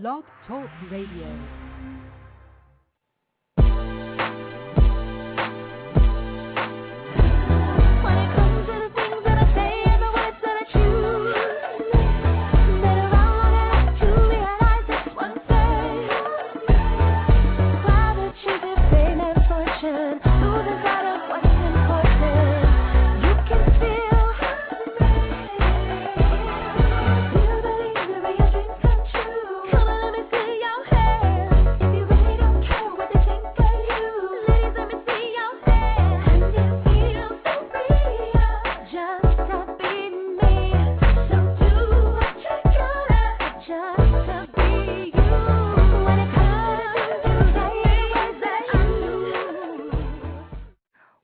Blog Talk Radio.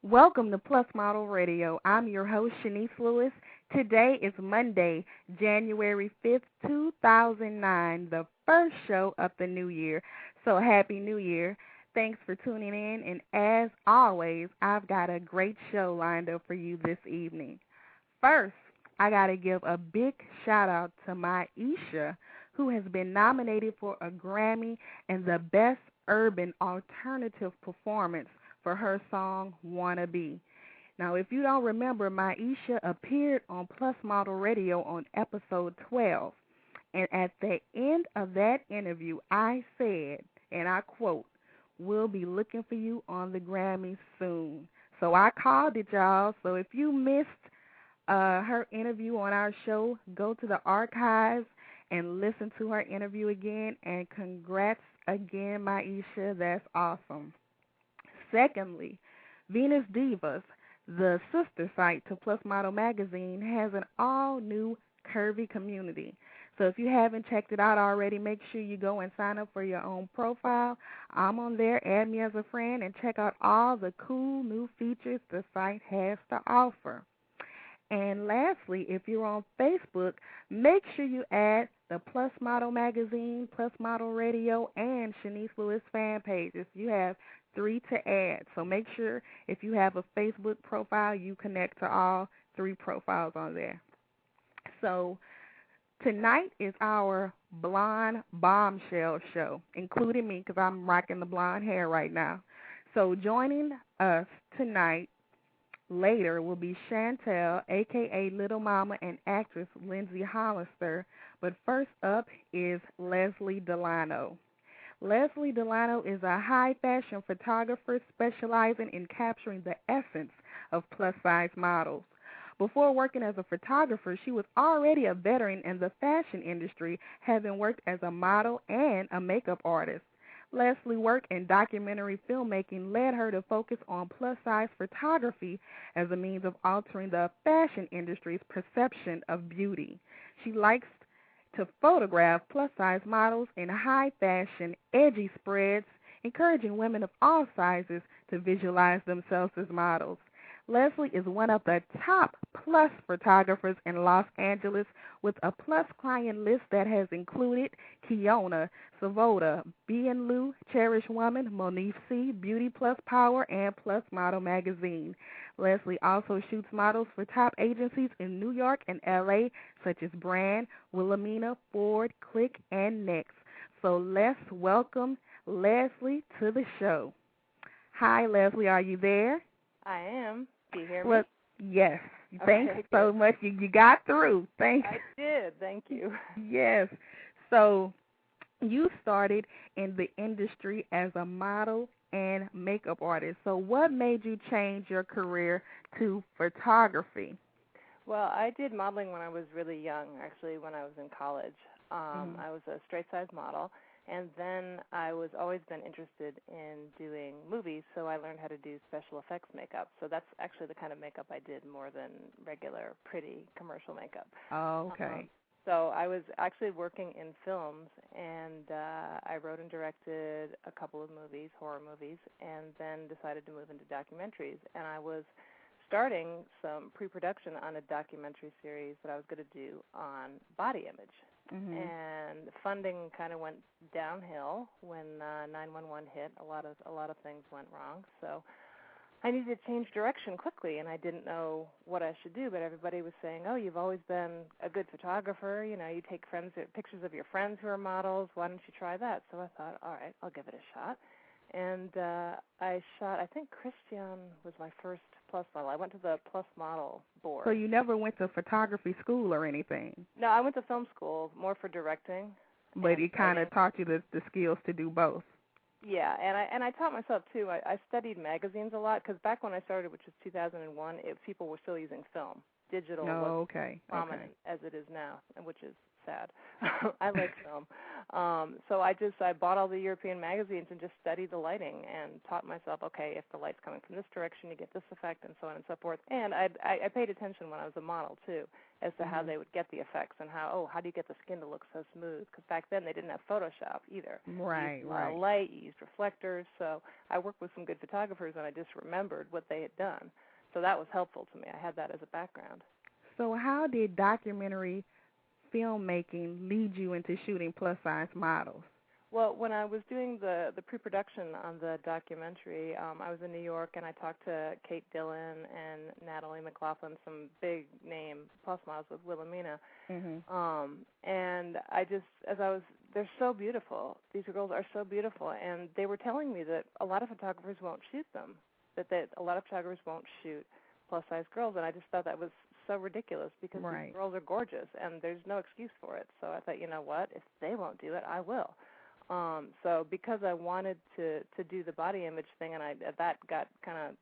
Welcome to Plus Model Radio. I'm your host, Chenese Lewis. Today is Monday, January 5th, 2009, the first show of the new year. So Happy New Year. Thanks for tuning in. And as always, I've got a great show lined up for you this evening. First, I got to give a big shout out to my Isha, who has been nominated for a Grammy and the Best Urban Alternative Performance for her song, Wanna Be. Now, if you don't remember, Maisha appeared on Plus Model Radio on episode 12. And at the end of that interview, I said, and I quote, "We'll be looking for you on the Grammys soon." So I called it, y'all. So if you missed her interview on our show, go to the archives and listen to her interview again. And congrats again, Maisha. That's awesome. Secondly, Venus Divas, the sister site to Plus Model Magazine, has an all-new curvy community. So if you haven't checked it out already, make sure you go and sign up for your own profile. I'm on there. Add me as a friend and check out all the cool new features the site has to offer. And lastly, if you're on Facebook, make sure you add the Plus Model Magazine, Plus Model Radio, and Chenese Lewis fan pages. You have 3 to add. So make sure if you have a Facebook profile, you connect to all 3 profiles on there. So tonight is our Blonde Bombshell show, including me because I'm rocking the blonde hair right now. So joining us tonight later will be Chantelle, a.k.a. Lil Mama, and actress Lindsay Hollister. But first up is Leslie Delano. Leslie Delano is a high-fashion photographer specializing in capturing the essence of plus-size models. Before working as a photographer, she was already a veteran in the fashion industry, having worked as a model and a makeup artist. Leslie's work in documentary filmmaking led her to focus on plus-size photography as a means of altering the fashion industry's perception of beauty. She likes to photograph plus-size models in high-fashion, edgy spreads, encouraging women of all sizes to visualize themselves as models. Leslie is one of the top plus photographers in Los Angeles, with a plus client list that has included Kiona, Savoda, B and Lou, Cherish Woman, Monique C, Beauty Plus Power, and Plus Model Magazine. Leslie also shoots models for top agencies in New York and L.A., such as Brand, Wilhelmina, Ford, Click, and Next. So let's welcome Leslie to the show. Hi, Leslie. Are you there? I am. Do you hear me? Well, yes. Okay, Thanks so much. You got through. Thanks. I did. Thank you. Yes. So you started in the industry as a model and makeup artist. So what made you change your career to photography? Well, I did modeling when I was really young, actually, when I was in college. I was a straight-size model. And then I was always been interested in doing movies, so I learned how to do special effects makeup. So that's actually the kind of makeup I did more than regular, pretty commercial makeup. Oh, okay. So I was actually working in films, and I wrote and directed a couple of movies, horror movies, and then decided to move into documentaries. And I was starting some pre-production on a documentary series that I was going to do on body image. And funding kind of went downhill when 911 hit. A lot of things went wrong. So I needed to change direction quickly, and I didn't know what I should do. But everybody was saying, "Oh, you've always been a good photographer. You know, you take pictures of your friends who are models. Why don't you try that?" So I thought, all right, I'll give it a shot. And I shot. I think Christian was my first plus model. I went to the plus model board. So you never went to photography school or anything? No, I went to film school, more for directing. But it kind of taught you the skills to do both. Yeah, and I taught myself too. I studied magazines a lot because back when I started, which was 2001, people were still using film. Digital wasn't prominent as it is now, which is sad. I like film. So I bought all the European magazines and just studied the lighting and taught myself, okay, if the light's coming from this direction, you get this effect, and so on and so forth. And I paid attention when I was a model too, as to how they would get the effects and how do you get the skin to look so smooth? Because back then they didn't have Photoshop either. Right, you used a lot of light, you used reflectors. So I worked with some good photographers, and I just remembered what they had done. So that was helpful to me. I had that as a background. So how did documentary filmmaking lead you into shooting plus-size models? Well, when I was doing the pre-production on the documentary, I was in New York, and I talked to Kate Dillon and Natalie McLaughlin, some big-name plus models with Wilhelmina. And they're so beautiful. These girls are so beautiful, and they were telling me that a lot of photographers won't shoot them, that a lot of photographers won't shoot plus-size girls, and I just thought that was so ridiculous because these girls are gorgeous, and there's no excuse for it. So I thought, you know what, if they won't do it, I will. So because I wanted to do the body image thing, and that got kind of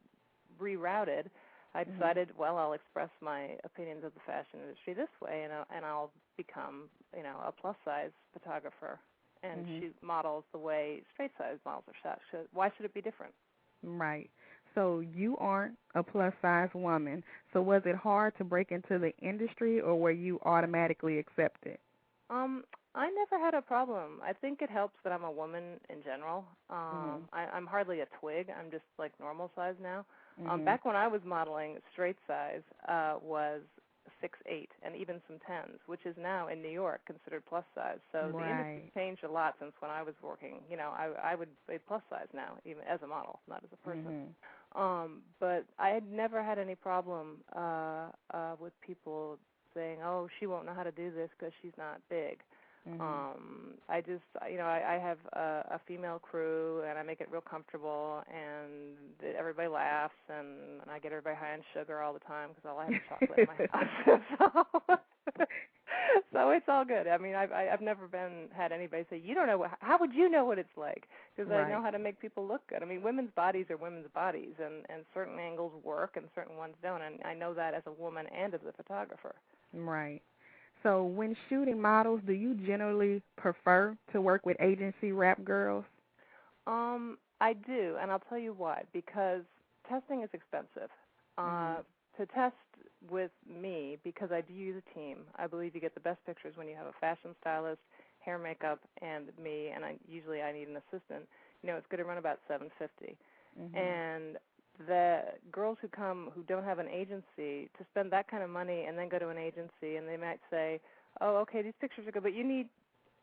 rerouted, I decided, well, I'll express my opinions of the fashion industry this way, and I'll become, a plus-size photographer and shoot models the way straight-size models are shot. Why should it be different? Right. So you aren't a plus-size woman. So was it hard to break into the industry, or were you automatically accepted? I never had a problem. I think it helps that I'm a woman in general. I'm hardly a twig. I'm just like normal size now. Back when I was modeling, straight size was 6'8", and even some 10s, which is now in New York considered plus size. So the industry's changed a lot since when I was working. I would be plus size now, even as a model, not as a person. But I had never had any problem with people saying, "Oh, she won't know how to do this because she's not big." I just, I have a female crew, and I make it real comfortable, and everybody laughs, and I get everybody high on sugar all the time because all I have is chocolate in my house. So it's all good. I mean, I've never had anybody say, "You don't know how would you know what it's like?" Because I know how to make people look good. I mean, women's bodies are women's bodies, and certain angles work and certain ones don't, and I know that as a woman and as a photographer. Right. So when shooting models, do you generally prefer to work with agency rap girls? I do, and I'll tell you why. Because testing is expensive. To test with me, because I do use a team, I believe you get the best pictures when you have a fashion stylist, hair, makeup, and me, and I need an assistant. It's going to run about $750. And the girls who come who don't have an agency, to spend that kind of money and then go to an agency, and they might say, "Oh, okay, these pictures are good, but you need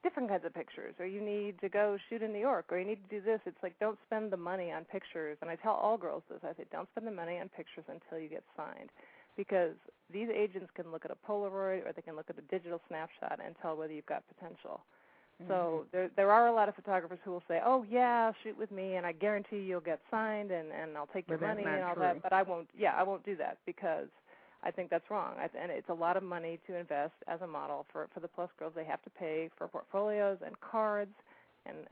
different kinds of pictures, or you need to go shoot in New York, or you need to do this." It's like, don't spend the money on pictures. And I tell all girls this. I say, don't spend the money on pictures until you get signed, because these agents can look at a Polaroid or they can look at a digital snapshot and tell whether you've got potential. So there are a lot of photographers who will say, "Oh yeah, shoot with me, and I guarantee you'll get signed, and I'll take your money and all that." But I won't. Yeah, I won't do that, because I think that's wrong. And it's a lot of money to invest as a model for the plus girls. They have to pay for portfolios and cards, and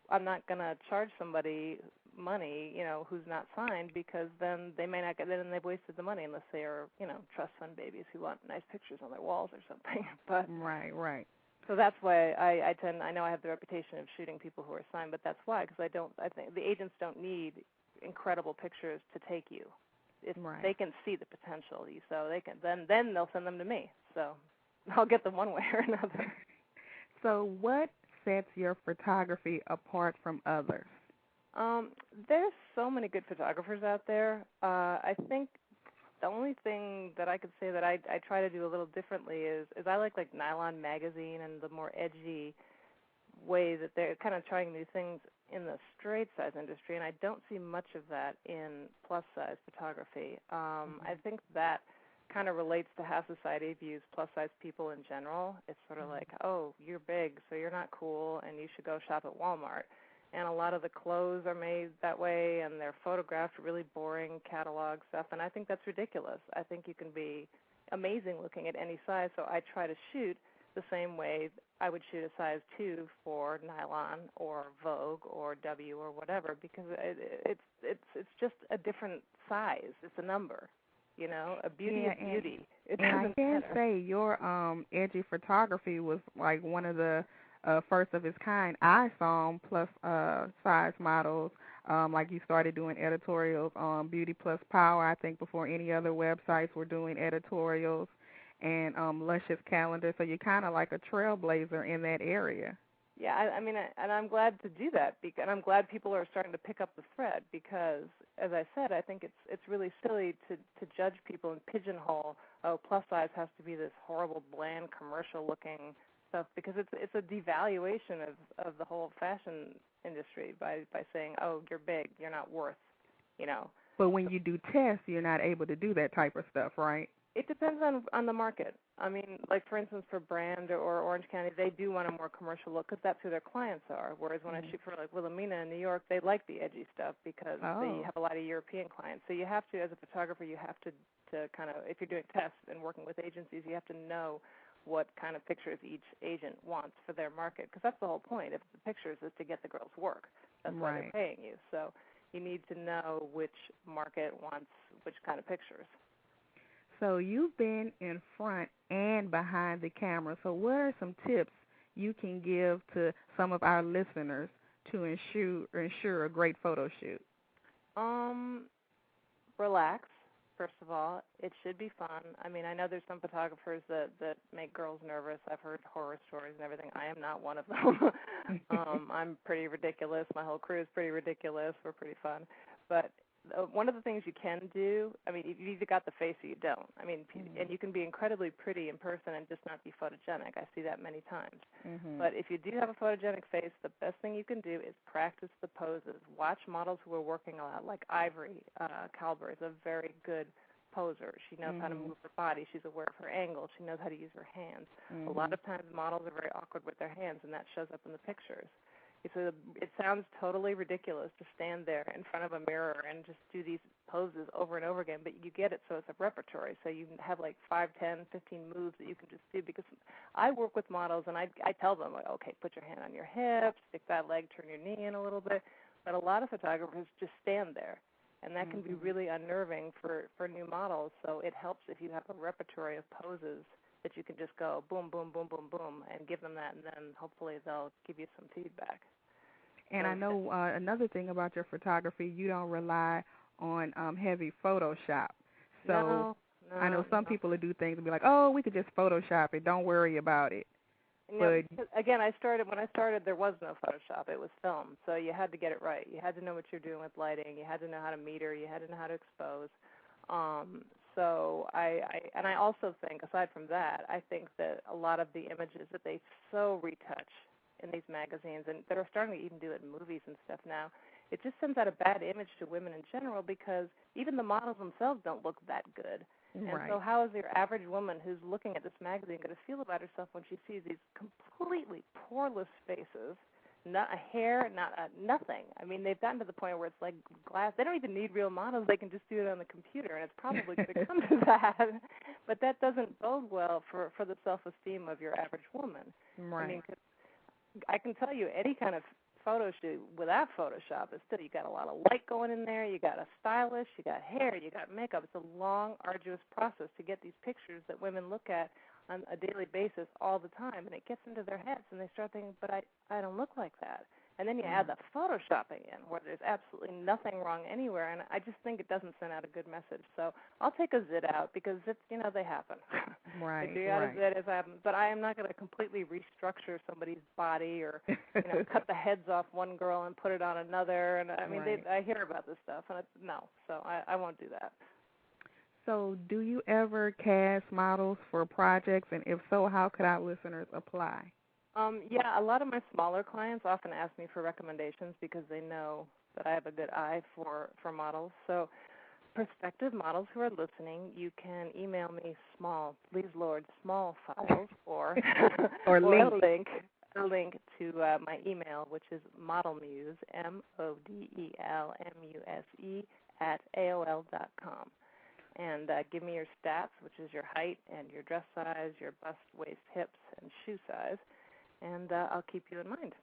I'm not going to charge somebody money, who's not signed, because then they may not get it, and they've wasted the money, unless they are, trust fund babies who want nice pictures on their walls or something. But right. So that's why I know I have the reputation of shooting people who are signed, but that's why, because I think the agents don't need incredible pictures to take you. If they can see the potential, so they can then they'll send them to me. So I'll get them one way or another. So what sets your photography apart from others? There's so many good photographers out there. I think the only thing that I could say that I try to do a little differently is I like Nylon Magazine and the more edgy way that they're kind of trying new things in the straight size industry, and I don't see much of that in plus size photography. I think that kind of relates to how society views plus size people in general. It's sort of like, oh, you're big, so you're not cool, and you should go shop at Walmart. And a lot of the clothes are made that way, and they're photographed really boring catalog stuff, and I think that's ridiculous. I think you can be amazing looking at any size, so I try to shoot the same way I would shoot a size 2 for nylon or Vogue or W or whatever, because it's just a different size. It's a number, you know. A beauty is beauty. And I can say your edgy photography was like one of the first of its kind. I saw plus size models. Like you started doing editorials on Beauty Plus Power, I think, before any other websites were doing editorials, and Luscious Calendar. So you're kind of like a trailblazer in that area. Yeah, I mean, and I'm glad to do that, and I'm glad people are starting to pick up the thread because, as I said, I think it's really silly to judge people and pigeonhole, oh, plus size has to be this horrible, bland, commercial-looking stuff, because it's a devaluation of the whole fashion industry by saying, oh, you're big, you're not worth, you know. But when you do tests, you're not able to do that type of stuff, right? It depends on the market. I mean, like, for instance, for Brand or Orange County, they do want a more commercial look because that's who their clients are. Whereas when I shoot for, like, Wilhelmina in New York, they like the edgy stuff because they have a lot of European clients. So you have to, as a photographer, you have to kind of, if you're doing tests and working with agencies, you have to know what kind of pictures each agent wants for their market, because that's the whole point. If the pictures is to get the girls work, that's why they're paying you. So you need to know which market wants which kind of pictures. So you've been in front and behind the camera. So what are some tips you can give to some of our listeners to ensure a great photo shoot? Relax. First of all, it should be fun. I mean, I know there's some photographers that make girls nervous. I've heard horror stories and everything. I am not one of them. I'm pretty ridiculous. My whole crew is pretty ridiculous. We're pretty fun. But one of the things you can do, I mean, you've either got the face or you don't. I mean, and you can be incredibly pretty in person and just not be photogenic. I see that many times. But if you do have a photogenic face, the best thing you can do is practice the poses. Watch models who are working a lot, like Ivory Calber is a very good poser. She knows how to move her body. She's aware of her angle. She knows how to use her hands. A lot of times models are very awkward with their hands, and that shows up in the pictures. It sounds totally ridiculous to stand there in front of a mirror and just do these poses over and over again, but you get it, so it's a repertory. So you have like 5, 10, 15 moves that you can just do, because I work with models, and I tell them, like, okay, put your hand on your hip, stick that leg, turn your knee in a little bit. But a lot of photographers just stand there, and that can be really unnerving for new models. So it helps if you have a repertory of poses that you can just go boom, boom, boom, boom, boom, and give them that, and then hopefully they'll give you some feedback. And I know another thing about your photography, you don't rely on heavy Photoshop. So No, I know some people will do things and be like, oh, we could just Photoshop it. Don't worry about it. But again, when I started, there was no Photoshop. It was film. So you had to get it right. You had to know what you're doing with lighting. You had to know how to meter. You had to know how to expose. So I also think, aside from that, I think that a lot of the images that they so retouch in these magazines, and that are starting to even do it in movies and stuff now, it just sends out a bad image to women in general, because even the models themselves don't look that good. And so how is your average woman who's looking at this magazine going to feel about herself when she sees these completely poreless faces, not a hair, nothing? I mean, they've gotten to the point where it's like glass. They don't even need real models. They can just do it on the computer, and it's probably going to come to that. But that doesn't bode well for the self-esteem of your average woman. Right. I mean, I can tell you, any kind of photo shoot without Photoshop is still, you got a lot of light going in there, you got a stylist, you got hair, you got makeup. It's a long, arduous process to get these pictures that women look at on a daily basis all the time, and it gets into their heads, and they start thinking, but I don't look like that. And then you add the Photoshopping in, where there's absolutely nothing wrong anywhere, and I just think it doesn't send out a good message. So I'll take a zit out, because it's, they happen. Right. They do out a zit as happen, but I am not going to completely restructure somebody's body or cut the heads off one girl and put it on another. And I mean, I hear about this stuff, and so I won't do that. So do you ever cast models for projects, and if so, how could our listeners apply? Yeah, a lot of my smaller clients often ask me for recommendations because they know that I have a good eye for models. So prospective models who are listening, you can email me please Lord, small files or or or link. a link to my email, which is modelmuse, modelmuse @AOL.com. And give me your stats, which is your height and your dress size, your bust, waist, hips, and shoe size, and I'll keep you in mind.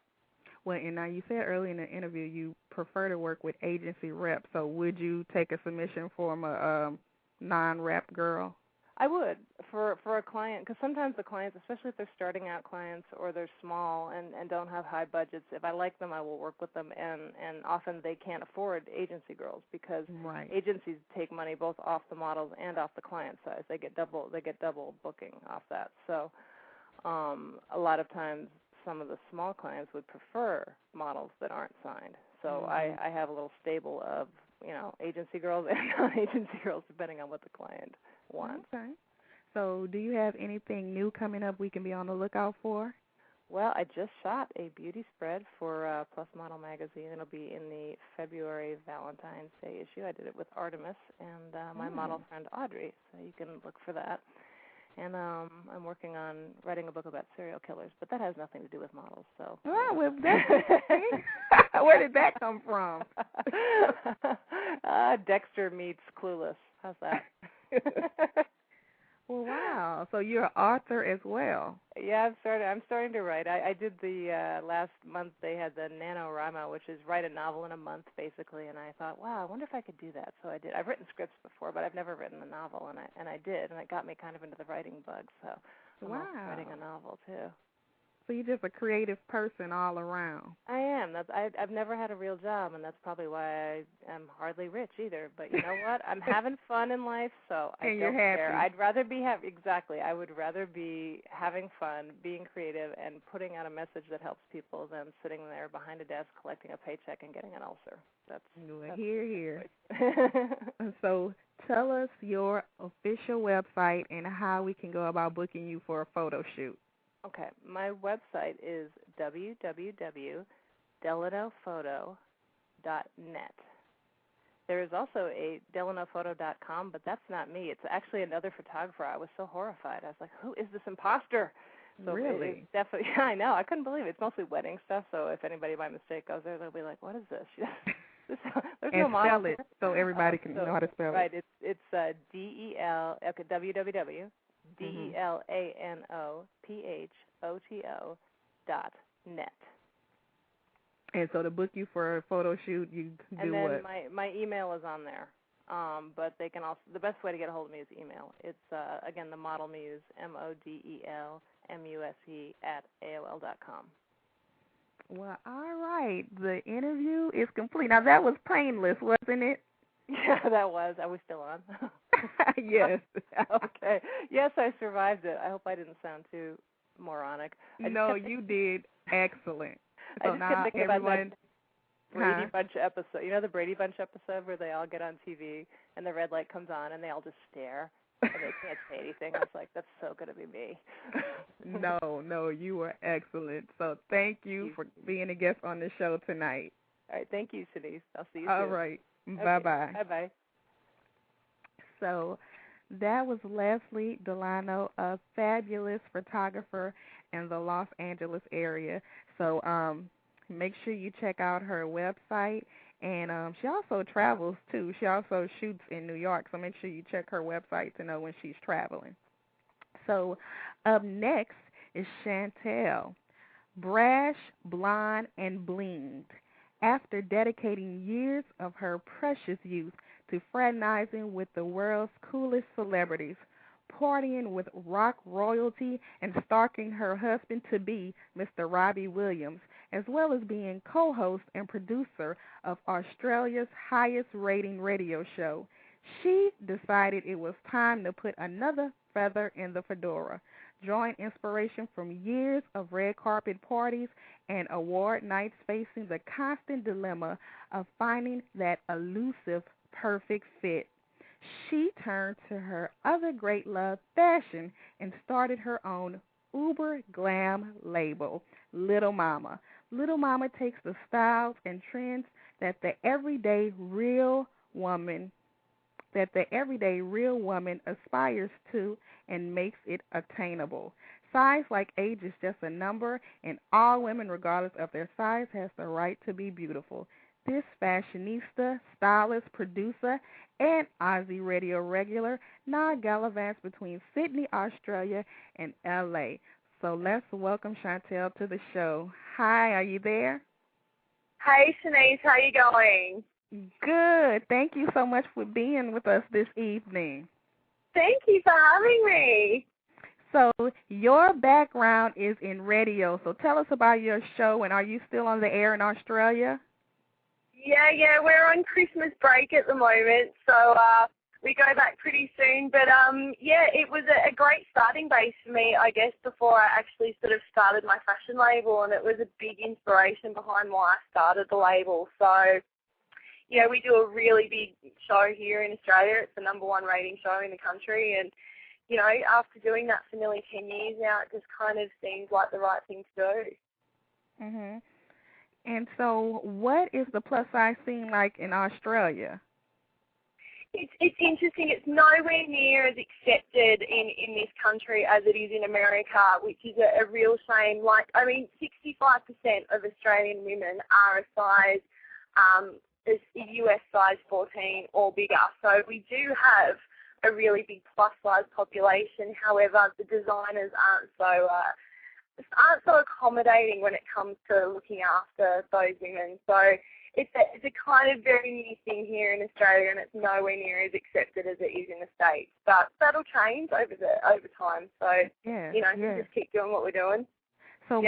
Well, and now you said earlier in the interview you prefer to work with agency reps. So would you take a submission from a non-rep girl? I would for a client, because sometimes the clients, especially if they're starting out clients or they're small and don't have high budgets, if I like them, I will work with them. And often they can't afford agency girls because agencies take money both off the models and off the client size. They get double booking off that. So a lot of times some of the small clients would prefer models that aren't signed. So I have a little stable of agency girls and non-agency girls depending on what the client wants. Okay. So do you have anything new coming up we can be on the lookout for? Well, I just shot a beauty spread for Plus Model magazine. It'll be in the February Valentine's Day issue. I did it with Artemis and my model friend Audrey, so you can look for that. And I'm working on writing a book about serial killers, but that has nothing to do with models. So. Well, where did that come from? Dexter meets Clueless. How's that? Well, wow. So you're an author as well. Yeah, I'm starting to write. I did the last month. They had the NaNoWriMo, which is write a novel in a month, basically. And I thought, wow, I wonder if I could do that. So I did. I've written scripts before, but I've never written a novel, and I did, and it got me kind of into the writing bug. So I'm also writing a novel too. So you're just a creative person all around. I am. I've never had a real job, and that's probably why I am hardly rich either. But you know what? I'm having fun in life, so I don't care. I'd rather be happy. Exactly. I would rather be having fun, being creative, and putting out a message that helps people than sitting there behind a desk collecting a paycheck and getting an ulcer. That's here. So tell us your official website and how we can go about booking you for a photo shoot. Okay, my website is www.delanophoto.net. There is also a delanophoto.com, but that's not me. It's actually another photographer. I was so horrified. I was like, who is this imposter? So really? It's definitely, yeah, I know. I couldn't believe it. It's mostly wedding stuff, so if anybody by mistake goes there, they'll be like, what is this? There's no model. Spell it so everybody can know how to spell it. Right, it's D-E-L, okay, www. DELANOPHOTO.net. And so to book you for a photo shoot, you do what? And then my email is on there. But they can also, the best way to get a hold of me is email. It's, again, the Model Muse, MODELMUSE @AOL.com. Well, all right. The interview is complete. Now, that was painless, wasn't it? Yeah, that was. Are we still on? Yes. Okay. Yes, I survived it. I hope I didn't sound too moronic. No, you did excellent. So I just kept thinking about that Brady Huh? Bunch episode. You know the Brady Bunch episode where they all get on TV and the red light comes on and they all just stare and they can't say anything. I was like, that's so going to be me. No, you were excellent. So thank you for being a guest on the show tonight. All right, thank you, Chenese. I'll see you soon. All right. Okay. Bye-bye. Bye-bye. So that was Leslie Delano, a fabulous photographer in the Los Angeles area. So make sure you check out her website. And she also travels, too. She also shoots in New York, so make sure you check her website to know when she's traveling. So up next is Chantelle, brash, blonde, and blinged. After dedicating years of her precious youth to fraternizing with the world's coolest celebrities, partying with rock royalty, and stalking her husband-to-be, Mr. Robbie Williams, as well as being co-host and producer of Australia's highest-rating radio show, she decided it was time to put another feather in the fedora, drawing inspiration from years of red carpet parties and award nights facing the constant dilemma of finding that elusive perfect fit. She turned to her other great love, fashion, and started her own uber glam label, Lil Mama. Lil Mama takes the styles and trends that the everyday real woman aspires to and makes it attainable. Size like age is just a number, and all women, regardless of their size, has the right to be beautiful. This fashionista, stylist, producer, and Aussie radio regular now gallivants between Sydney, Australia, and LA. So let's welcome Chantelle to the show. Hi, are you there? Hey, Chenese, how you going? Good. Thank you so much for being with us this evening. Thank you for having me. So your background is in radio, so tell us about your show, and are you still on the air in Australia? Yeah, we're on Christmas break at the moment, so we go back pretty soon. But, it was a great starting base for me, I guess, before I actually sort of started my fashion label, and it was a big inspiration behind why I started the label. So, yeah, we do a really big show here in Australia. It's the #1 rating show in the country, and you know, after doing that for nearly 10 years now, it just kind of seems like the right thing to do. Mhm. And so what is the plus size scene like in Australia? It's interesting. It's nowhere near as accepted in this country as it is in America, which is a real shame. 65% of Australian women are a size, a US size 14 or bigger. So we do have a really big plus size population. However, the designers aren't so accommodating when it comes to looking after those women. So it's a kind of very new thing here in Australia, and it's nowhere near as accepted as it is in the States. But that'll change over time. So just keep doing what we're doing. So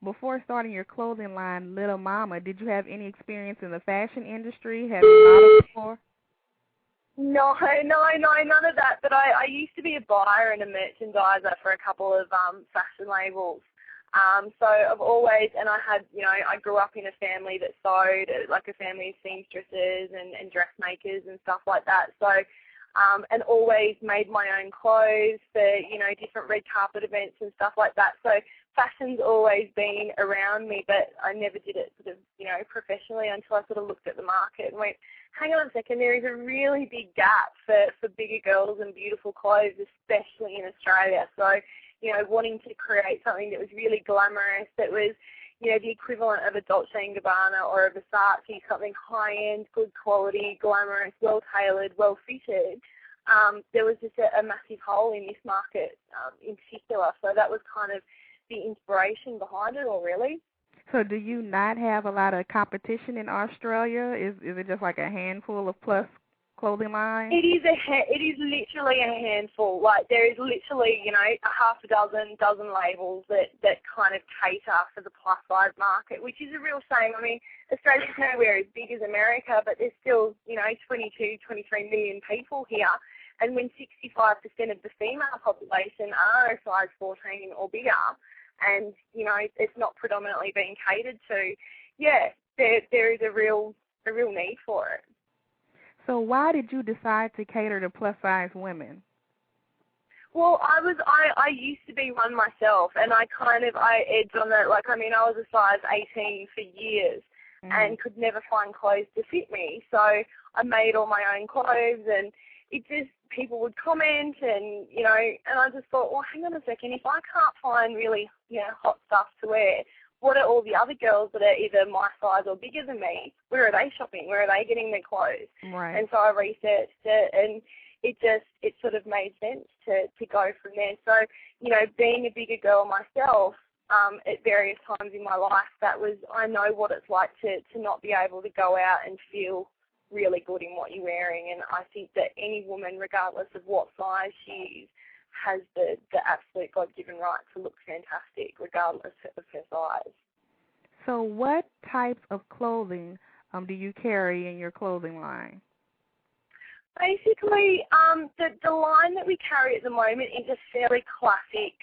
before starting your clothing line, Lil Mama, did you have any experience in the fashion industry? Have you modeled before? No, none of that. But I used to be a buyer and a merchandiser for a couple of fashion labels. So I've always, and I grew up in a family that sewed, like a family of seamstresses and dressmakers and stuff like that. So, and always made my own clothes for, different red carpet events and stuff like that. So fashion's always been around me, but I never did it sort of, professionally until I sort of looked at the market and went, hang on a second, there is a really big gap for bigger girls and beautiful clothes, especially in Australia. So, wanting to create something that was really glamorous, that was, the equivalent of a Dolce & Gabbana or a Versace, something high-end, good quality, glamorous, well-tailored, well-fitted, there was just a massive hole in this market in particular. So that was kind of the inspiration behind it all, really. So do you not have a lot of competition in Australia? Is it just like a handful of plus clothing lines? It is literally a handful. Like, there is literally, a half a dozen labels that kind of cater for the plus size market, which is a real shame. I mean, Australia's nowhere as big as America, but there's still, 22, 23 million people here. And when 65% of the female population are a size 14 or bigger, and, it's not predominantly being catered to, there is a real need for it. So why did you decide to cater to plus-size women? Well, I used to be one myself, and I edged on that. I was a size 18 for years and could never find clothes to fit me. So I made all my own clothes, and it just, people would comment, and, and I just thought, well, hang on a second, if I can't find really, hot stuff to wear, what are all the other girls that are either my size or bigger than me, where are they shopping? Where are they getting their clothes? Right. And so I researched it, and it sort of made sense to go from there. So, being a bigger girl myself, at various times in my life, I know what it's like to not be able to go out and feel really good in what you're wearing. And I think that any woman, regardless of what size she is, has the absolute God-given right to look fantastic regardless of her size. So what types of clothing do you carry in your clothing line? Basically, the line that we carry at the moment is a fairly classic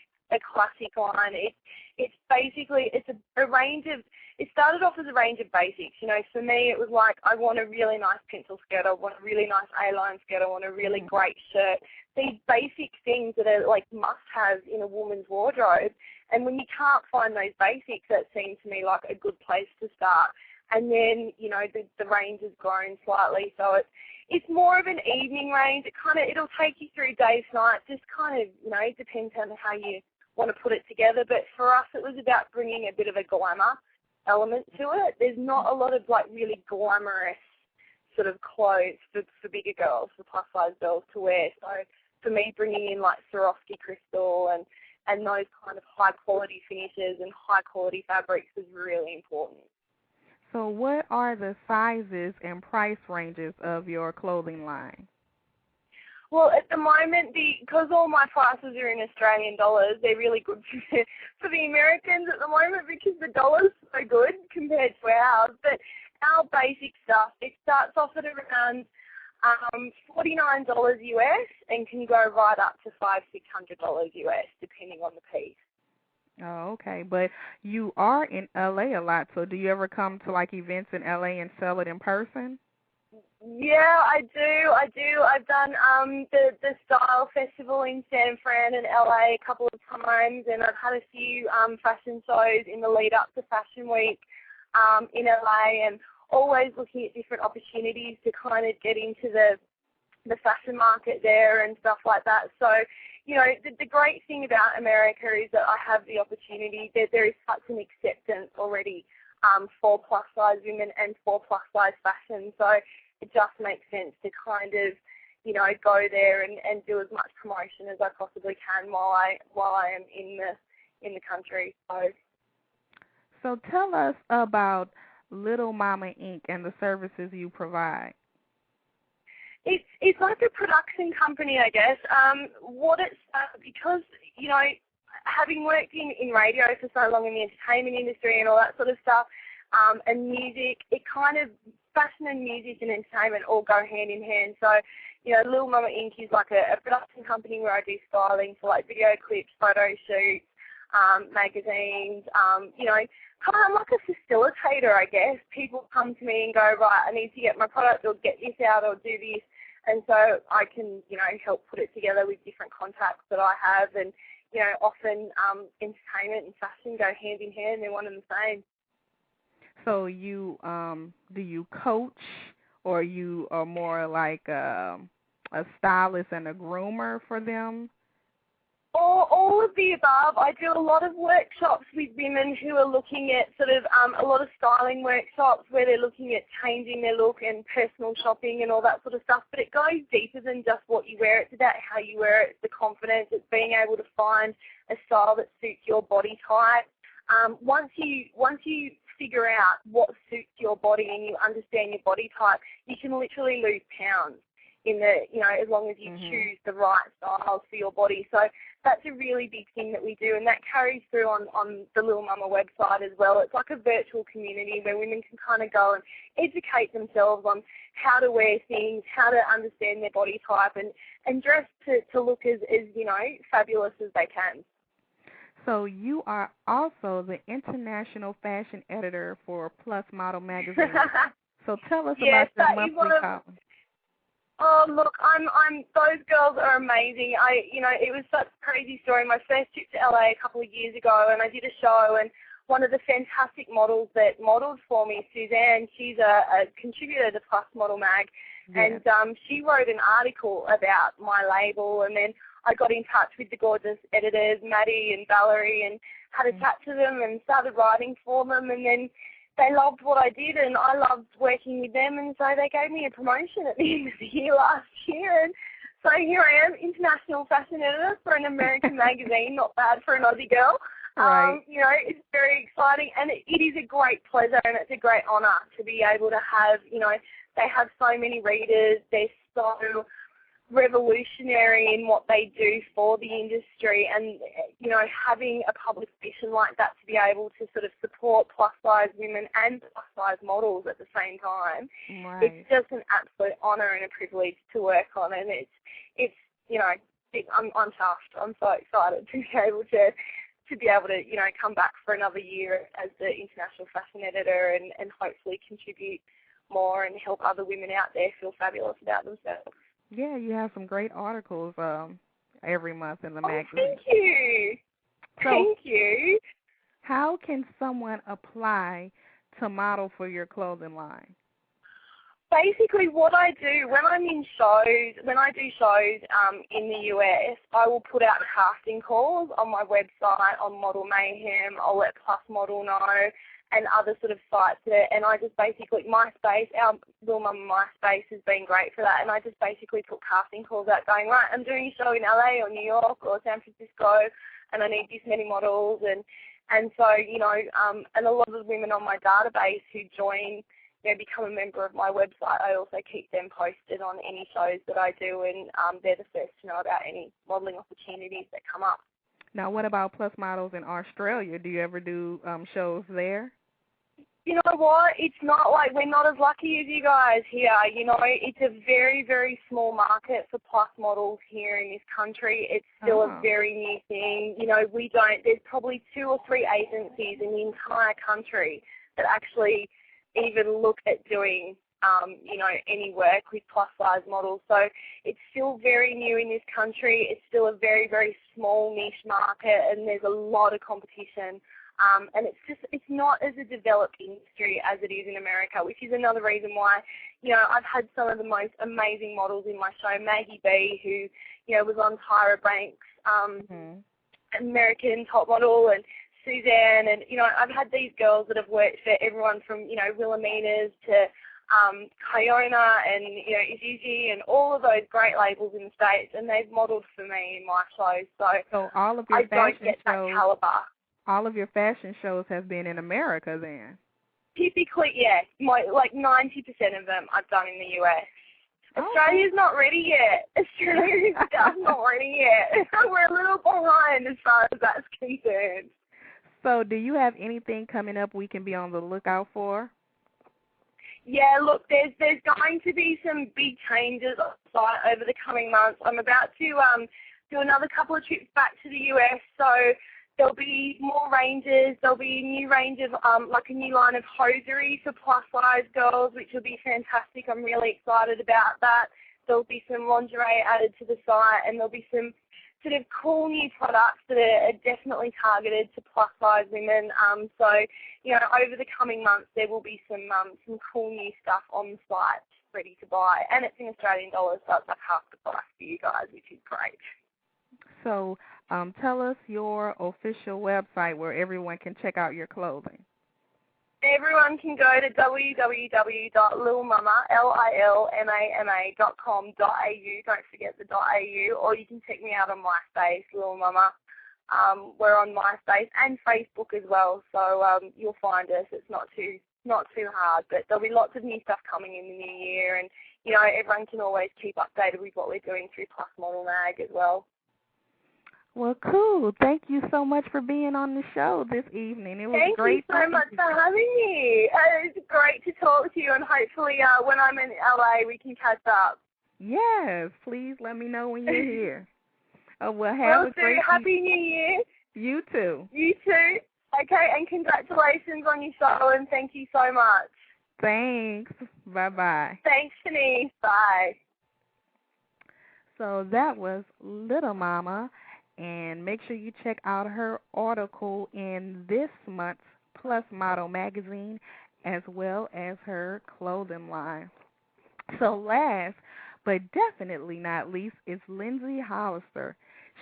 line. It's basically a range of, it started off as a range of basics. You know, for me it was like, I want a really nice pencil skirt, I want a really nice A-line skirt, I want a really great shirt. These basic things that are like must-haves in a woman's wardrobe. And when you can't find those basics, that seemed to me like a good place to start. And then, you know, the range has grown slightly, so it's more of an evening range. It'll take you through days, nights, just kind of, you know, it depends on how you want to put it together. But for us, it was about bringing a bit of a glamour element to it. There's not a lot of like really glamorous sort of clothes for bigger girls, for plus size girls to wear. So for me, bringing in like Swarovski crystal and those kind of high quality finishes and high quality fabrics was really important. So what are the sizes and price ranges of your clothing line? Well, at the moment, because all my prices are in Australian dollars, they're really good for the Americans at the moment because the dollar's so good compared to ours. But our basic stuff, it starts off at around $49 US and can go right up to $500-600 US depending on the piece. Oh, okay. But you are in LA a lot, so do you ever come to like events in LA and sell it in person? Yeah, I do. I've done the Style Festival in San Fran and LA a couple of times, and I've had a few fashion shows in the lead up to Fashion Week in LA, and always looking at different opportunities to kind of get into the fashion market there and stuff like that. So, you know, the great thing about America is that I have the opportunity that there is such an acceptance already for plus size women and for plus size fashion. So it just makes sense to kind of, you know, go there and do as much promotion as I possibly can while I am in the country. So tell us about Lil Mama Inc. and the services you provide. It's like a production company, I guess. Because, you know, having worked in radio for so long in the entertainment industry and all that sort of stuff, and music, it kind of, fashion and music and entertainment all go hand in hand. So, you know, Lil Mama Inc. is like a production company where I do styling for like video clips, photo shoots, magazines, you know, kind of like a facilitator, I guess. People come to me and go, right, I need to get my product or get this out or do this. And so I can, you know, help put it together with different contacts that I have. And, you know, often entertainment and fashion go hand in hand. They're one and the same. So you do you coach, or you are more like a stylist and a groomer for them? All of the above. I do a lot of workshops with women who are looking at sort of a lot of styling workshops where they're looking at changing their look and personal shopping and all that sort of stuff. But it goes deeper than just what you wear. It's about how you wear it. It's the confidence. It's being able to find a style that suits your body type. Once you figure out what suits your body and you understand your body type, you can literally lose pounds in the, you know, as long as you choose the right styles for your body. So that's a really big thing that we do, and that carries through on the Lil Mama website as well. It's like a virtual community where women can kind of go and educate themselves on how to wear things, how to understand their body type, and dress to look as, you know, fabulous as they can. So you are also the international fashion editor for Plus Model magazine. So tell us about your monthly column. Oh, look, those girls are amazing. You know, it was such a crazy story. My first trip to LA a couple of years ago, and I did a show, and one of the fantastic models that modeled for me, Suzanne, she's a contributor to Plus Model Mag, and she wrote an article about my label, and then I got in touch with the gorgeous editors, Maddie and Valerie, and had a chat to them and started writing for them, and then they loved what I did, and I loved working with them, and so they gave me a promotion at the end of the year last year, and so here I am, international fashion editor for an American magazine. Not bad for an Aussie girl. Right. You know, it's very exciting, and it is a great pleasure, and it's a great honour to be able to have, you know, they have so many readers, they're so revolutionary in what they do for the industry, and, you know, having a publication like that to be able to sort of support plus size women and plus size models at the same time, it's just an absolute honour and a privilege to work on, and it's you know, I'm chuffed. I'm so excited to be able to, you know, come back for another year as the international fashion editor and hopefully contribute more and help other women out there feel fabulous about themselves. Yeah, you have some great articles every month in the magazine. Thank you. So, thank you. How can someone apply to model for your clothing line? Basically, what I do when I do shows in the US, I will put out casting calls on my website, on Model Mayhem. I'll let Plus Model know, and other sort of sites there. And I just basically, MySpace, our Lil Mama MySpace has been great for that. And I just basically put casting calls out going, right, I'm doing a show in LA or New York or San Francisco, and I need this many models. And so, you know, and a lot of the women on my database who join, you know, become a member of my website, I also keep them posted on any shows that I do, and they're the first to know about any modelling opportunities that come up. Now, what about Plus Models in Australia? Do you ever do shows there? You know what? It's not like we're not as lucky as you guys here. You know, it's a very, very small market for plus models here in this country. It's still a very new thing. You know, there's probably 2 or 3 agencies in the entire country that actually even look at doing, you know, any work with plus-size models. So it's still very new in this country. It's still a very, very small niche market, and there's a lot of competition. And it's not as a developed industry as it is in America, which is another reason why, you know, I've had some of the most amazing models in my show. Maggie B, who, you know, was on Tyra Banks' American Top Model, and Suzanne, and, you know, I've had these girls that have worked for everyone from, you know, Wilhelmina's to Kiona and, you know, Izuzi and all of those great labels in the States, and they've modelled for me in my shows. So all of your I don't fashion get that shows, caliber. all of your fashion shows have been in America then? Typically, yeah. Like 90% of them I've done in the US. Australia's not ready yet. Australia's just not ready yet. We're a little behind as far as that's concerned. So do you have anything coming up we can be on the lookout for? Yeah, look, there's going to be some big changes on the site over the coming months. I'm about to do another couple of trips back to the US, so there'll be more ranges. There'll be a new range of, like a new line of hosiery for plus-size girls, which will be fantastic. I'm really excited about that. There'll be some lingerie added to the site, and there'll be some sort of cool new products that are definitely targeted to plus-size women. So, you know, over the coming months, there will be some cool new stuff on the site ready to buy. And it's in Australian dollars, so it's like half the price for you guys, which is great. So tell us your official website where everyone can check out your clothing. Everyone can go to www.lilmama.com.au. Don't forget the .au, or you can check me out on MySpace, Lil Mama. We're on MySpace and Facebook as well, so you'll find us. It's not too hard, but there'll be lots of new stuff coming in the new year, and you know, everyone can always keep updated with what we're doing through Plus Model Mag as well. Well, cool. Thank you so much for being on the show this evening. It was great. Thank you so much for having me. It's great to talk to you, and hopefully when I'm in LA we can catch up. Yes, please let me know when you're here. Well, have a great Happy New Year. You too. You too. Okay, and congratulations on your show, and thank you so much. Thanks. Bye-bye. Thanks, Chenese. Bye. So that was Lil Mama. And make sure you check out her article in this month's Plus Model magazine, as well as her clothing line. So last, but definitely not least, is Lindsay Hollister.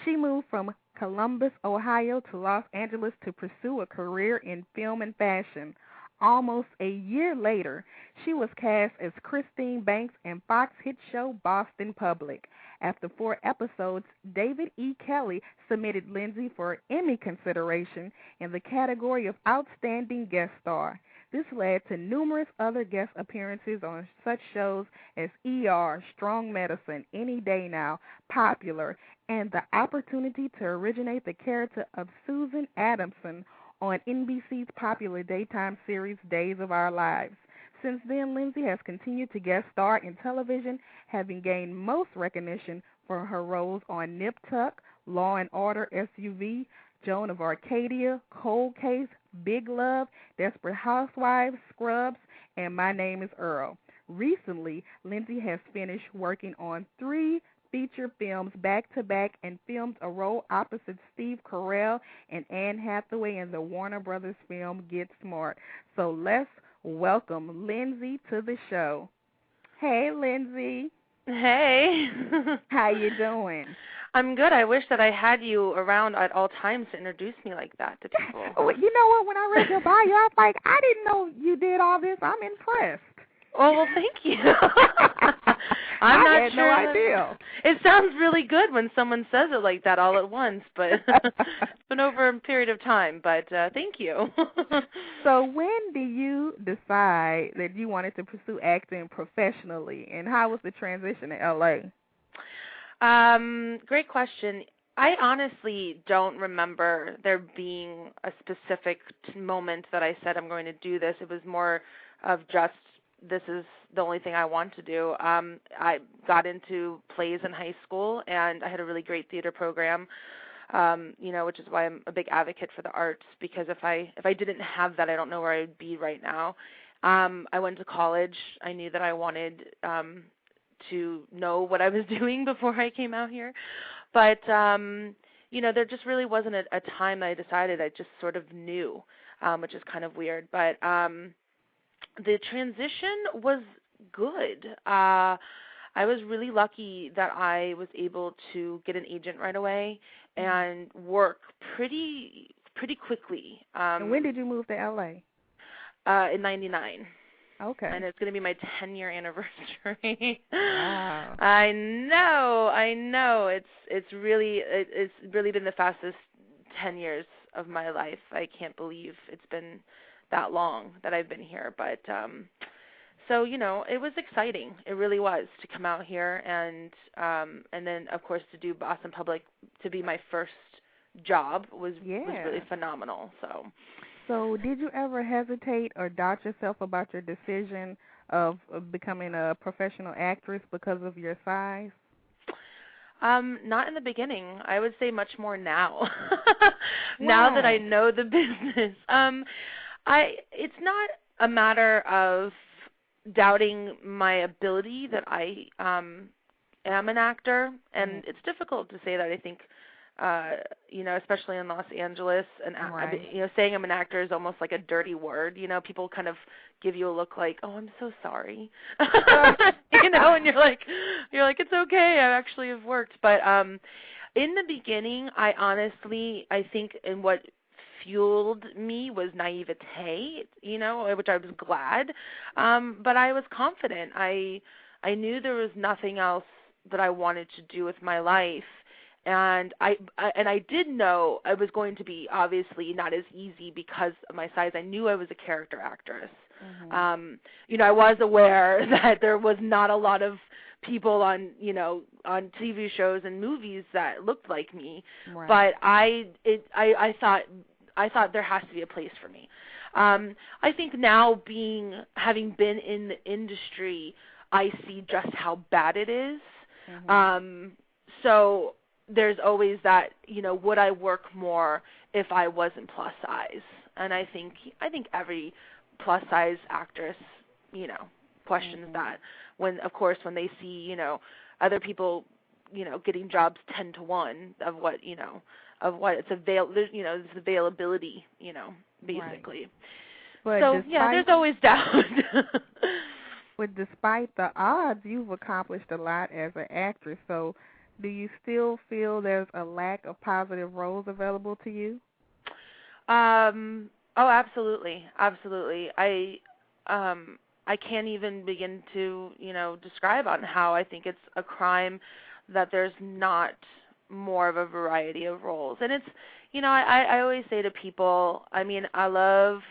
She moved from Columbus, Ohio to Los Angeles to pursue a career in film and fashion. Almost a year later, she was cast as Christine Banks in Fox hit show Boston Public. After 4 episodes, David E. Kelly submitted Lindsay for Emmy consideration in the category of Outstanding Guest Star. This led to numerous other guest appearances on such shows as ER, Strong Medicine, Any Day Now, Popular, and the opportunity to originate the character of Susan Adamson on NBC's popular daytime series Days of Our Lives. Since then, Lindsay has continued to guest star in television, having gained most recognition for her roles on Nip Tuck, Law and Order SUV, Joan of Arcadia, Cold Case, Big Love, Desperate Housewives, Scrubs, and My Name is Earl. Recently, Lindsay has finished working on 3 feature films back-to-back and filmed a role opposite Steve Carell and Anne Hathaway in the Warner Brothers film Get Smart. So let's welcome Lindsay to the show. Hey, Lindsay. Hey. How you doing? I'm good. I wish that I had you around at all times to introduce me like that to people. You know what? When I read your bio, I was like, I didn't know you did all this. I'm impressed. Oh, well, thank you. I not had sure. no idea. It sounds really good when someone says it like that all at once, but it's been over a period of time, but thank you. So when did you decide that you wanted to pursue acting professionally, and how was the transition to L.A.? Great question. I honestly don't remember there being a specific moment that I said I'm going to do this. It was more of just this is the only thing I want to do. I got into plays in high school, and I had a really great theater program, which is why I'm a big advocate for the arts, because if I didn't have that, I don't know where I would be right now. I went to college. I knew that I wanted to know what I was doing before I came out here. But, there just really wasn't a time that I decided. I just sort of knew, which is kind of weird. But the transition was good. I was really lucky that I was able to get an agent right away and work pretty quickly. And when did you move to L.A.? In 99. Okay. And it's going to be my 10-year anniversary. Wow. I know. It's really been the fastest 10 years of my life. I can't believe it's been that long that I've been here, but so it was exciting. It really was to come out here and then of course to do Boston Public to be my first job was really phenomenal. So did you ever hesitate or doubt yourself about your decision of becoming a professional actress because of your size? Not in the beginning. I would say much more now. Now that I know the business. It's not a matter of doubting my ability that I am an actor, and it's difficult to say that. I think, especially in Los Angeles, and saying I'm an actor is almost like a dirty word. People kind of give you a look like, "Oh, I'm so sorry," and you're like, "It's okay. I actually have worked." But in the beginning, I think in what fueled me was naivete, which I was glad. But I was confident. I knew there was nothing else that I wanted to do with my life. And I did know I was going to be obviously not as easy because of my size. I knew I was a character actress. Mm-hmm. I was aware that there was not a lot of people on TV shows and movies that looked like me. Right. But I thought there has to be a place for me. I think now having been in the industry, I see just how bad it is. Mm-hmm. So there's always that, would I work more if I wasn't plus size? And I think every plus size actress, questions mm-hmm. that when they see, other people, getting jobs 10 to 1 of what it's it's availability, basically. Right. So there's always doubt. But despite the odds, you've accomplished a lot as an actress. So do you still feel there's a lack of positive roles available to you? Oh, absolutely. Absolutely. I can't even begin to, describe on how I think it's a crime that there's not more of a variety of roles. And it's, I always say to people, I love,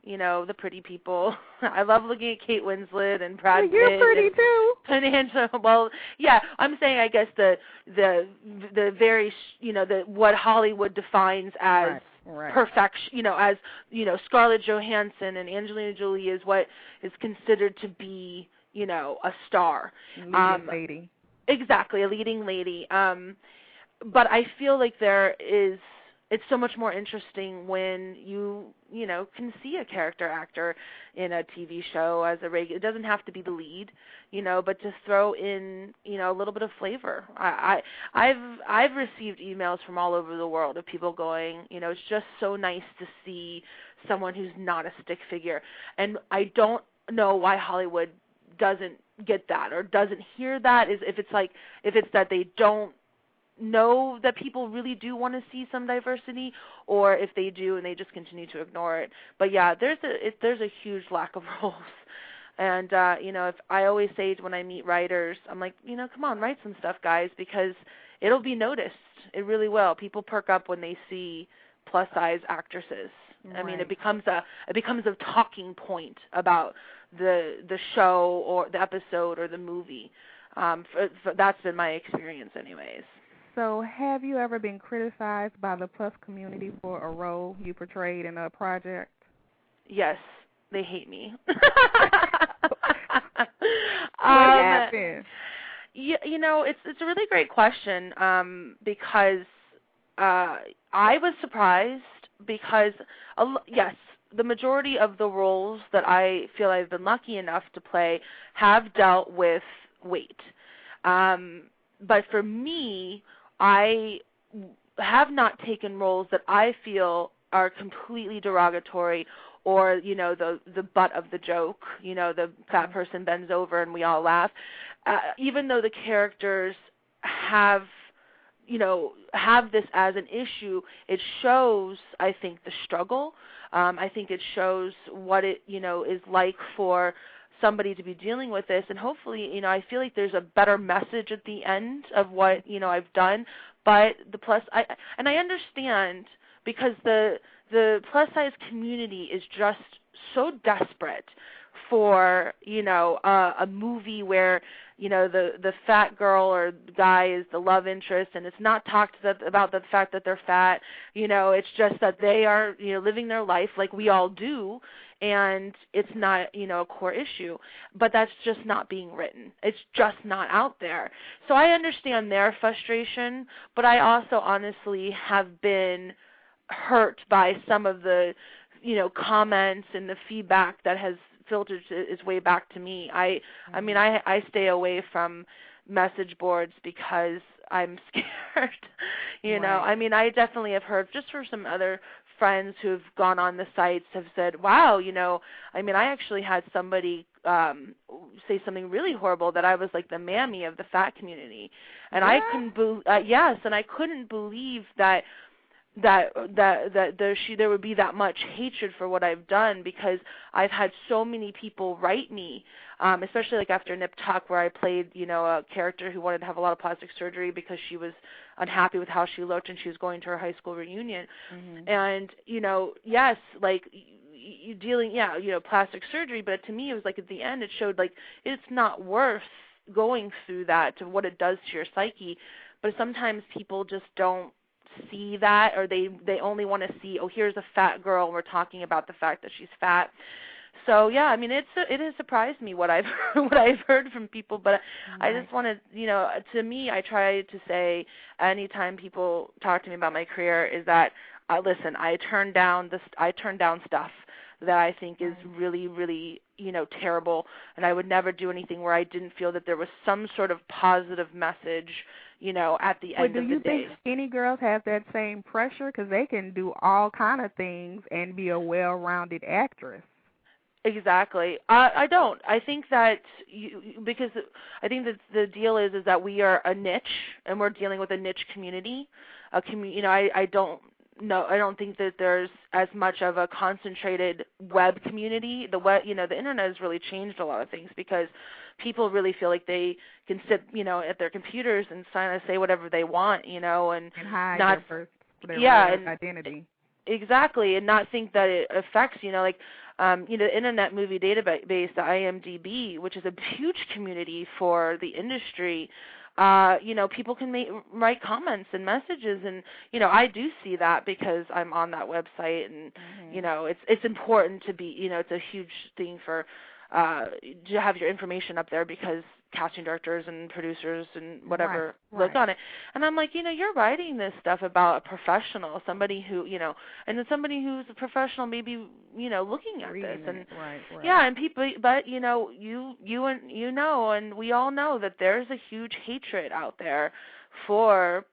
the pretty people. I love looking at Kate Winslet and Brad Pitt. You're pretty too. Well, yeah, I'm saying I guess the very, what Hollywood defines as perfection, as, Scarlett Johansson and Angelina Jolie is what is considered to be, a star. Leading lady. Exactly, a leading lady. But I feel like there is it's so much more interesting when you can see a character actor in a TV show as a regular. It doesn't have to be the lead, but to throw in, a little bit of flavor. I've received emails from all over the world of people going, it's just so nice to see someone who's not a stick figure. And I don't know why Hollywood doesn't get that or doesn't hear that, if it's that they don't know that people really do want to see some diversity, or if they do and they just continue to ignore it. But yeah, there's a huge lack of roles. And if I always say when I meet writers, I'm like, come on, write some stuff, guys, because it'll be noticed. It really will. People perk up when they see plus size actresses. Right. I mean, it becomes a talking point about the show or the episode or the movie. That's been my experience anyways. So have you ever been criticized by the plus community for a role you portrayed in a project? Yes, they hate me. What happened? It's a really great question because I was surprised because, yes, the majority of the roles that I feel I've been lucky enough to play have dealt with weight. But for me, I have not taken roles that I feel are completely derogatory or, the butt of the joke, the fat person bends over and we all laugh. Even though the characters have this as an issue, it shows, I think, the struggle. I think it shows what it, is like for somebody to be dealing with this, and hopefully, I feel like there's a better message at the end of what, I've done. But I understand, because the plus size community is just so desperate for, a movie where, the fat girl or guy is the love interest, and it's not talked about the fact that they're fat. It's just that they are, living their life like we all do, and it's not, a core issue. But that's just not being written. It's just not out there. So I understand their frustration, but I also honestly have been hurt by some of the, comments and the feedback that has filtered its way back to me. I mean, I stay away from message boards because I'm scared. Right. I mean, I definitely have heard, just for some other friends who have gone on the sites, have said, wow, I mean, I actually had somebody say something really horrible, that I was like the mammy of the fat community. And I couldn't yes, and I couldn't believe that there would be that much hatred for what I've done, because I've had so many people write me, especially like after Nip Tuck, where I played, a character who wanted to have a lot of plastic surgery because she was unhappy with how she looked and she was going to her high school reunion. Mm-hmm. And, yes, like you dealing, plastic surgery, but to me it was like at the end it showed like it's not worth going through that, to what it does to your psyche. But sometimes people just don't see that, or they only want to see, oh, here's a fat girl and we're talking about the fact that she's fat. So yeah, I mean, it has surprised me what I've heard from people, but right. I just want to, to me, I try to say anytime people talk to me about my career is that listen, I turn down stuff that I think is really, really, terrible, and I would never do anything where I didn't feel that there was some sort of positive message, at the end of the day. Do you think skinny girls have that same pressure? Because they can do all kind of things and be a well-rounded actress. Exactly. I don't. I think that because I think that the deal is that we are a niche, and we're dealing with a niche community. I don't think that there's as much of a concentrated web community. The web, the internet has really changed a lot of things, because people really feel like they can sit, at their computers and say whatever they want, and hide not their identity. Exactly, and not think that it affects, the Internet Movie Database, the IMDb, which is a huge community for the industry. People can write comments and messages, and I do see that because I'm on that website, and it's important to be, it's a huge thing for have your information up there because casting directors and producers and whatever look on it. And I'm like, you're writing this stuff about a professional, somebody who, and then somebody who's a professional maybe, looking at this. And yeah, and people, but and we all know that there's a huge hatred out there for,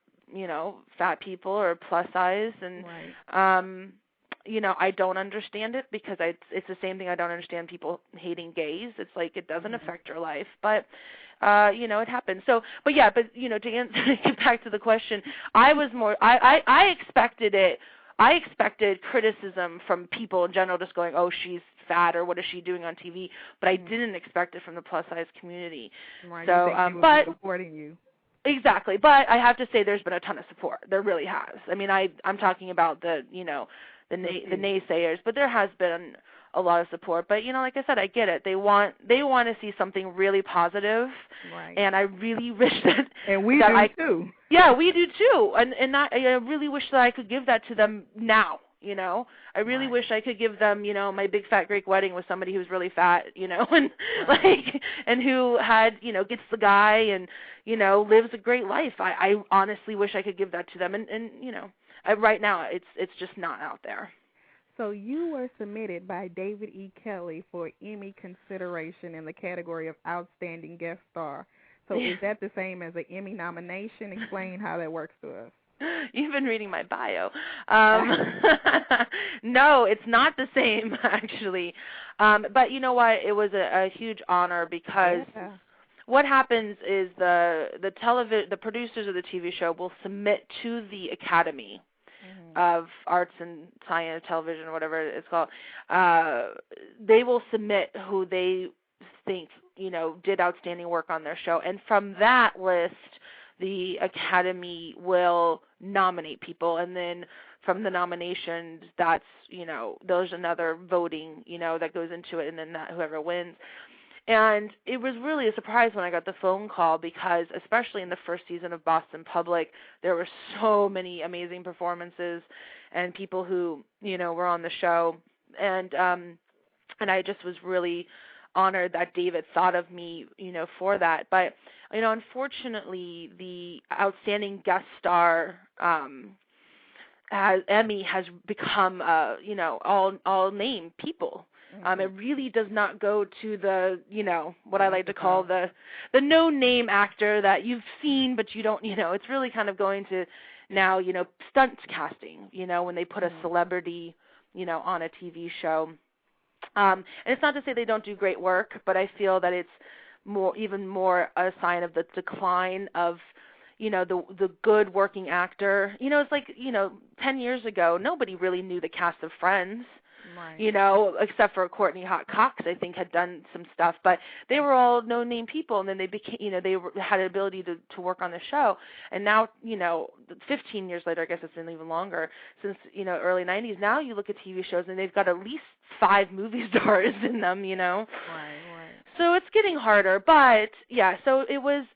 fat people or plus size. And I don't understand it because it's the same thing. I don't understand people hating gays. It's like it doesn't affect your life, but it happens. So, to get back to the question, I expected it. I expected criticism from people in general, just going, "Oh, she's fat," or "What is she doing on TV?" But I didn't expect it from the plus size community. Right. So, but supporting you. Exactly. But I have to say, there's been a ton of support. There really has. I mean, I'm talking about the the naysayers, but there has been a lot of support. But like I said, I get it. They want to see something really positive, and I really wish that. And we do too. Yeah, we do too. And I really wish that I could give that to them now. I really wish I could give them, my big fat Greek wedding with somebody who's really fat, and and who had, gets the guy and lives a great life. I honestly wish I could give that to them, and right now it's just not out there. So you were submitted by David E. Kelly for Emmy consideration in the category of Outstanding Guest Star. So is that the same as an Emmy nomination? Explain how that works to us. You've been reading my bio. No, it's not the same, actually. But you know what? It was a huge honor because what happens is the producers of the TV show will submit to the Academy of Arts and Science, Television, whatever it's called. They will submit who they think, did outstanding work on their show. And from that list, the Academy will nominate people, and then from the nominations, that's, there's another voting, that goes into it, and then whoever wins. And it was really a surprise when I got the phone call because, especially in the first season of Boston Public, there were so many amazing performances and people who, were on the show. And I just was really honored that David thought of me, for that. But, unfortunately, the Outstanding Guest Star Emmy has become, all name people. It really does not go to the, what I like to call the no-name actor that you've seen, but you don't, it's really kind of going to now, stunt casting, when they put a celebrity, on a TV show. And it's not to say they don't do great work, but I feel that it's even more a sign of the decline of, the good working actor. It's like, 10 years ago, nobody really knew the cast of Friends. Except for Courtney Hot Cox, I think, had done some stuff, but they were all no-name people, and then they became, they had an ability to work on the show. And now, 15 years later, I guess it's been even longer, since, early 90s, now you look at TV shows, and they've got at least 5 movie stars in them, So it's getting harder, but, yeah, so it was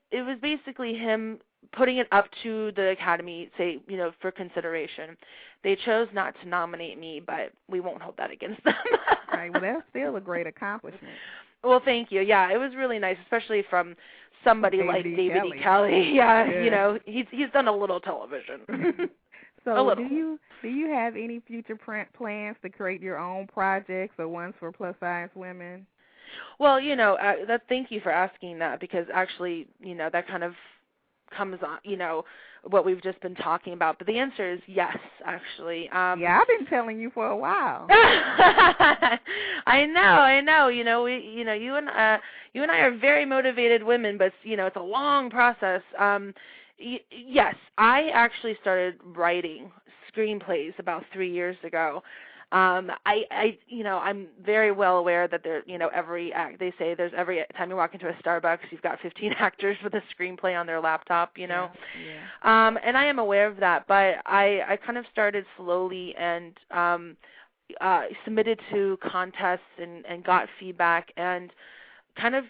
basically him putting it up to the Academy, say, for consideration. They chose not to nominate me, but we won't hold that against them. Right. Well, that's still a great accomplishment. Well, thank you. Yeah, it was really nice, especially from somebody like David E. Kelly. Yeah, he's done a little television. So, do you have any future plans to create your own projects or ones for plus size women? Well, thank you for asking that because actually, that kind of comes on, what we've just been talking about. But the answer is yes, actually. Yeah, I've been telling you for a while. I know. You and I are very motivated women, but it's a long process. Yes, I actually started writing screenplays about 3 years ago. I'm very well aware that there, every act, they say there's every time you walk into a Starbucks, you've got 15 actors with a screenplay on their laptop, And I am aware of that, but I kind of started slowly and submitted to contests and got feedback and kind of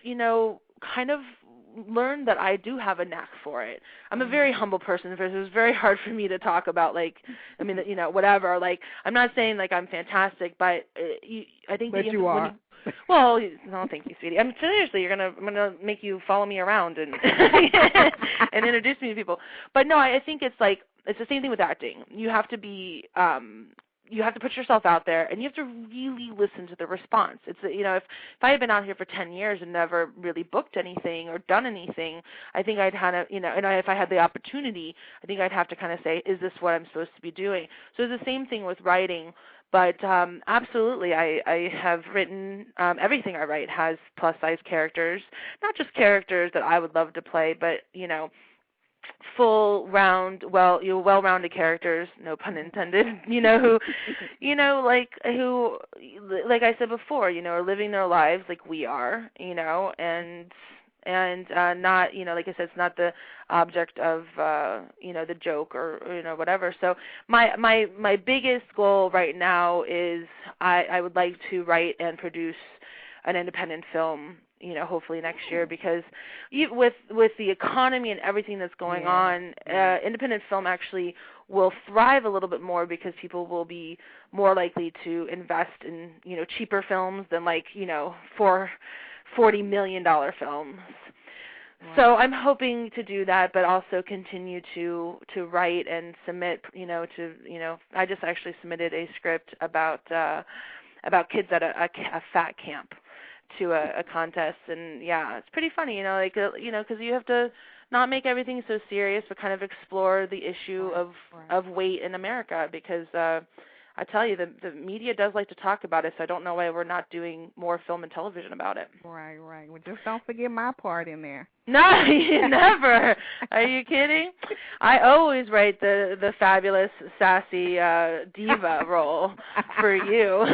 learned that I do have a knack for it. I'm a very humble person. It was very hard for me to talk about, whatever. I'm not saying, I'm fantastic, but I think but you are. Well, no, thank you, sweetie. Seriously, I'm gonna make you follow me around and and introduce me to people. But no, I think it's like it's the same thing with acting. You have to be you have to put yourself out there, and you have to really listen to the response. It's if I had been out here for 10 years and never really booked anything or done anything, I think I'd kind of and if I had the opportunity, I think I'd have to kind of say, is this what I'm supposed to be doing? So it's the same thing with writing. But absolutely, I have written everything I write has plus-size characters, not just characters that I would love to play, but full round, well-rounded characters, no pun intended. Who like I said before, are living their lives like we are, and not, like I said, it's not the object of, the joke or, whatever. So my biggest goal right now is I would like to write and produce an independent film, hopefully next year, because with the economy and everything that's going on, independent film actually will thrive a little bit more because people will be more likely to invest in, cheaper films than $40 million films. Wow. So I'm hoping to do that, but also continue to write and submit. I just actually submitted a script about kids at a fat camp to a contest, and it's pretty funny. Because you have to not make everything so serious, but kind of explore the issue of weight in America, because I tell you, the media does like to talk about it, so I don't know why we're not doing more film and television about it. Right. Well, just don't forget my part in there. No, never. Are you kidding? I always write the fabulous, sassy diva role for you.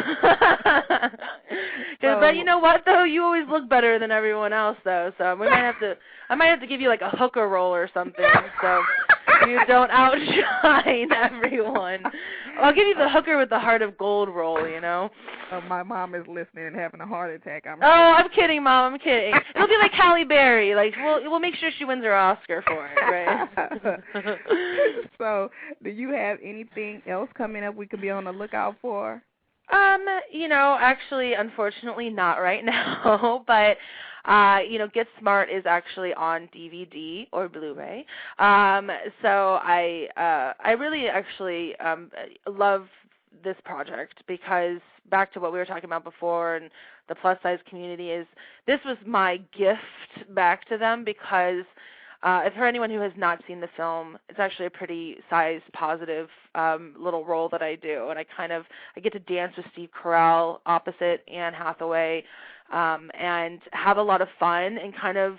But you know what, though? You always look better than everyone else, though. So I might have to give you like a hooker role or something. So you don't outshine everyone. I'll give you the hooker with the heart of gold role, My mom is listening and having a heart attack. I'm kidding, Mom. I'm kidding. It'll be like Halle Berry. Like we'll make sure she wins her Oscar for it, right? So, do you have anything else coming up we could be on the lookout for? Actually, unfortunately, not right now. But Get Smart is actually on DVD or Blu-ray. So I really actually love this project, because back to what we were talking about before and the plus-size community, is this was my gift back to them, because for anyone who has not seen the film, it's actually a pretty size-positive little role that I do, and I get to dance with Steve Carell opposite Anne Hathaway, and have a lot of fun, and kind of,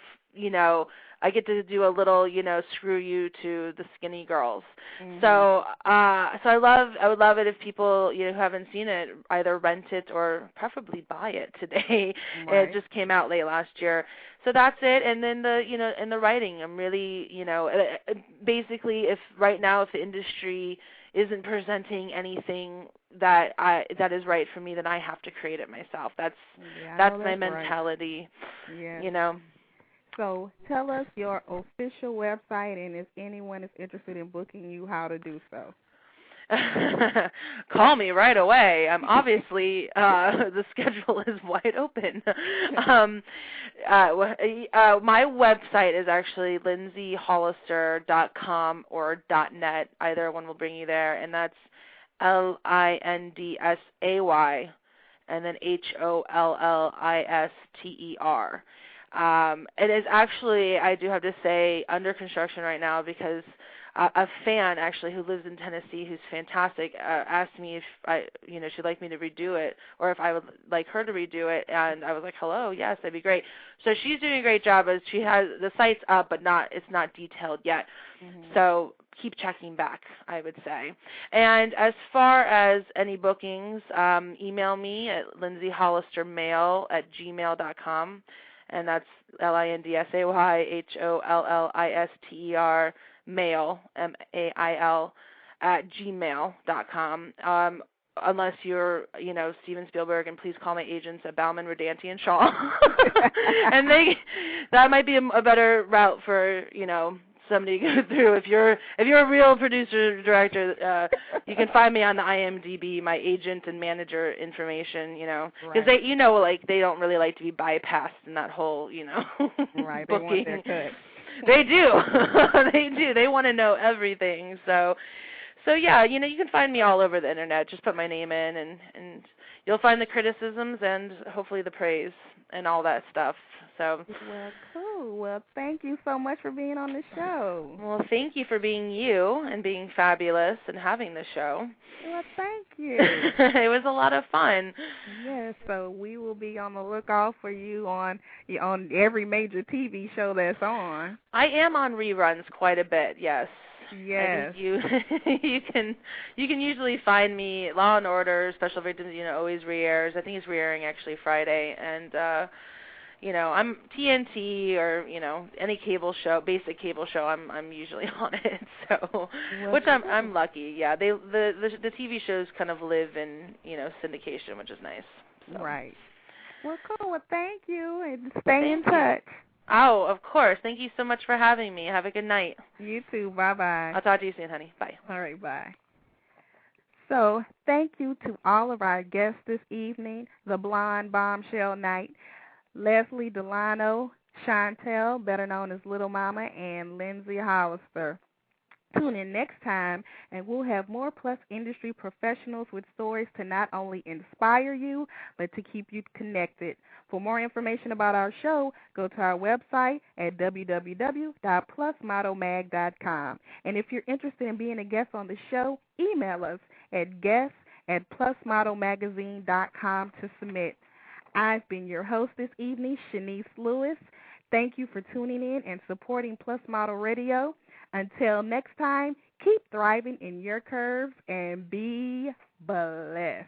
I get to do a little, screw you to the skinny girls. Mm-hmm. So I would love it if people, who haven't seen it, either rent it or preferably buy it today. Right. It just came out late last year. So that's it. And then in the writing, I'm really, basically if the industry isn't presenting anything that is right for me, then I have to create it myself. That's my mentality. Right. Yeah. So tell us your official website, and if anyone is interested in booking you, how to do so. Call me right away. Obviously, the schedule is wide open. My website is actually lindsayhollister.com or .net. Either one will bring you there, and that's LINDSAY and then HOLLISTER. It is actually, I do have to say, under construction right now, because a fan actually who lives in Tennessee, who's fantastic, asked me if she'd like me to redo it, or if I would like her to redo it, and I was like, hello, yes, that'd be great. So she's doing a great job. As she has the site's up, but it's not detailed yet. Mm-hmm. So keep checking back, I would say. And as far as any bookings, email me at lindsayhollistermail@gmail.com. And that's LINDSAYHOLLISTER mail, MAIL, @gmail.com. Unless you're, Steven Spielberg, and please call my agents at Bauman, Rodanti, and Shaw. And that might be a better route for, somebody to go through. If you're a real producer director, you can find me on the IMDb, my agent and manager information. Because Right. they don't really like to be bypassed in that whole Right. They booking. want their cut. They do. They do. They want to know everything. So yeah, you can find me all over the internet. Just put my name in, and you'll find the criticisms and hopefully the praise and all that stuff. So. Well, cool. Well, thank you so much for being on the show. Well, thank you for being you and being fabulous and having the show. Well, thank you. It was a lot of fun. Yes, so we will be on the lookout for you on every major TV show that's on. I am on reruns quite a bit, yes. Yes. You can usually find me Law and Order, Special Victims, always re-airs. I think it's re-airing actually Friday, and I'm TNT or any cable show, basic cable show. I'm usually on it, so which I'm lucky. Yeah, the TV shows kind of live in syndication, which is nice. So. Right. Well, cool. Well, thank you, and stay in touch. Oh, of course. Thank you so much for having me. Have a good night. You too. Bye-bye. I'll talk to you soon, honey. Bye. All right, bye. So thank you to all of our guests this evening, the Blonde Bombshell Night, Leslie Delano, Chantelle, better known as Lil Mama, and Lindsay Hollister. Tune in next time, and we'll have more Plus industry professionals with stories to not only inspire you, but to keep you connected. For more information about our show, go to our website at www.plusmodelmag.com. And if you're interested in being a guest on the show, email us at guests@plusmodelmagazine.com to submit. I've been your host this evening, Chenese Lewis. Thank you for tuning in and supporting Plus Model Radio. Until next time, keep thriving in your curves and be blessed.